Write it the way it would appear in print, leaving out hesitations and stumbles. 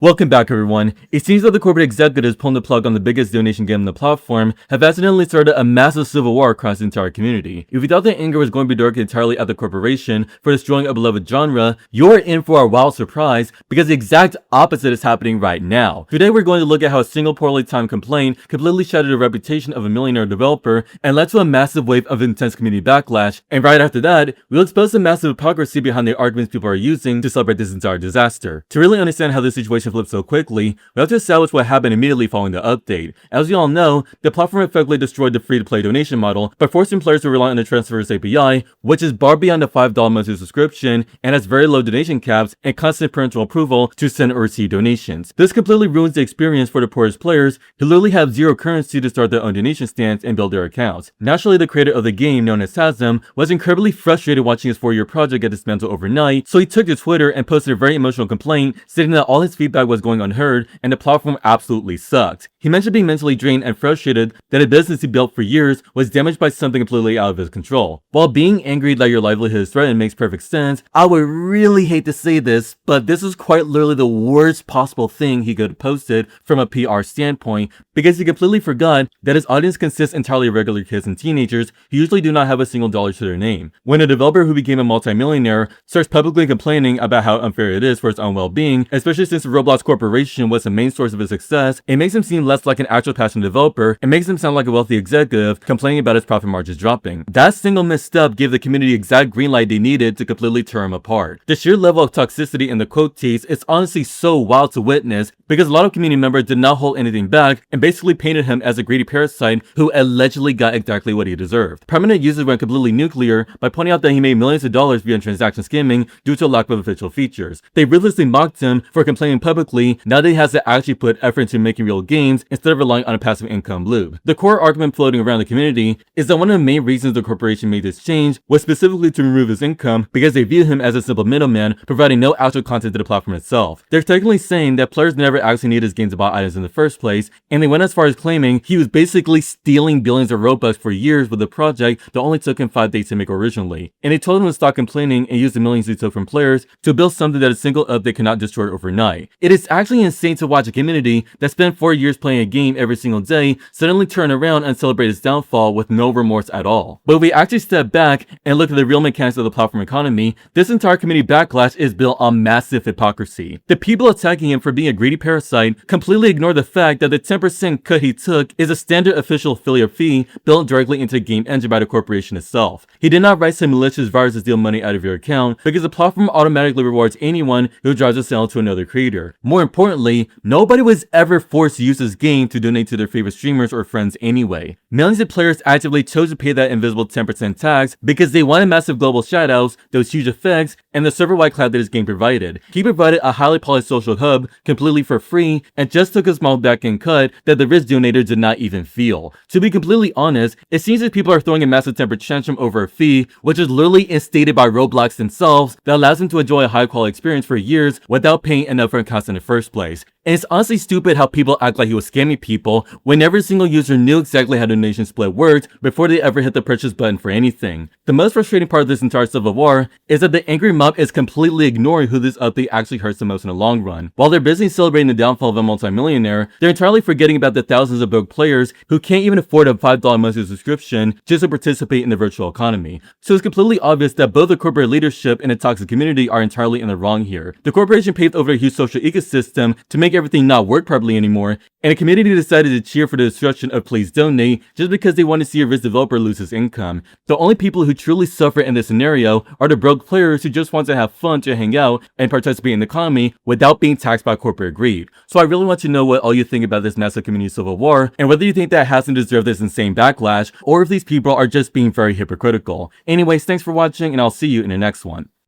Welcome back everyone. It seems that the corporate executives pulling the plug on the biggest donation game on the platform have accidentally started a massive civil war across the entire community. If you thought the anger was going to be directed entirely at the corporation for destroying a beloved genre, you're in for a wild surprise because the exact opposite is happening right now. Today we're going to look at how a single poorly timed complaint completely shattered the reputation of a millionaire developer and led to a massive wave of intense community backlash, and right after that, we'll expose the massive hypocrisy behind the arguments people are using to celebrate this entire disaster. To really understand how this situation flipped so quickly, we have to establish what happened immediately following the update. As you all know, the platform effectively destroyed the free-to-play donation model by forcing players to rely on the transfers API, which is barred beyond the $5 monthly subscription and has very low donation caps and constant parental approval to send or receive donations. This completely ruins the experience for the poorest players who literally have zero currency to start their own donation stance and build their accounts. Naturally, the creator of the game, known as Sazam, was incredibly frustrated watching his 4-year project get dismantled overnight, so he took to Twitter and posted a very emotional complaint stating that all his feedback was going unheard and the platform absolutely sucked. He mentioned being mentally drained and frustrated that a business he built for years was damaged by something completely out of his control. While being angry that your livelihood is threatened makes perfect sense, I would really hate to say this, but this is quite literally the worst possible thing he could have posted from a PR standpoint, because he completely forgot that his audience consists entirely of regular kids and teenagers who usually do not have a single dollar to their name. When a developer who became a multimillionaire starts publicly complaining about how unfair it is for his own well-being, especially since the Roblox Corporation was the main source of his success, it makes him seem less like an actual passionate developer and makes him sound like a wealthy executive complaining about his profit margins dropping. That single misstep gave the community the exact green light they needed to completely tear him apart. The sheer level of toxicity in the quote tease is honestly so wild to witness because a lot of community members did not hold anything back and basically painted him as a greedy parasite who allegedly got exactly what he deserved. Prominent users went completely nuclear by pointing out that he made millions of dollars via transaction skimming due to a lack of official features. They ruthlessly mocked him for complaining publicly now that he has to actually put effort into making real games instead of relying on a passive income loop. The core argument floating around the community is that one of the main reasons the corporation made this change was specifically to remove his income because they view him as a simple middleman providing no actual content to the platform itself. They're technically saying that players never actually need his games to buy items in the first place, and they went as far as claiming he was basically stealing billions of Robux for years with a project that only took him 5 days to make originally. And they told him to stop complaining and use the millions he took from players to build something that a single update cannot destroy overnight. It is actually insane to watch a community that spent 4 years playing a game every single day suddenly turn around and celebrate its downfall with no remorse at all. But if we actually step back and look at the real mechanics of the platform economy, this entire community backlash is built on massive hypocrisy. The people attacking him for being a greedy parasite completely ignore the fact that the 10% cut he took is a standard official affiliate fee built directly into the game engine by the corporation itself. He did not write some malicious virus to steal money out of your account because the platform automatically rewards anyone who drives a sale to another creator. More importantly, nobody was ever forced to use this game to donate to their favorite streamers or friends anyway. Millions of players actively chose to pay that invisible 10% tax because they wanted massive global shoutouts, those huge effects, and the server-wide cloud that this game provided. He provided a highly polished social hub completely for free and just took a small back-end cut that the rich donator did not even feel. To be completely honest, it seems that people are throwing a massive temper tantrum over a fee, which is literally instated by Roblox themselves, that allows them to enjoy a high-quality experience for years without paying enough for cost in the first place. And it's honestly stupid how people act like he was scamming people when every single user knew exactly how the donation split worked before they ever hit the purchase button for anything. The most frustrating part of this entire civil war is that the angry mob is completely ignoring who this update actually hurts the most in the long run. While they're busy celebrating the downfall of a multimillionaire, they're entirely forgetting about the thousands of broke players who can't even afford a $5 monthly subscription just to participate in the virtual economy. So it's completely obvious that both the corporate leadership and the toxic community are entirely in the wrong here. The corporation paved over a huge social ecosystem to make everything not work properly anymore, and the community decided to cheer for the destruction of Please Donate just because they want to see a rich developer lose his income. The only people who truly suffer in this scenario are the broke players who just want to have fun to hang out and participate in the economy without being taxed by corporate greed. So I really want to know what all you think about this massive community civil war, and whether you think that hasn't deserved this insane backlash, or if these people are just being very hypocritical. Anyways, thanks for watching, and I'll see you in the next one.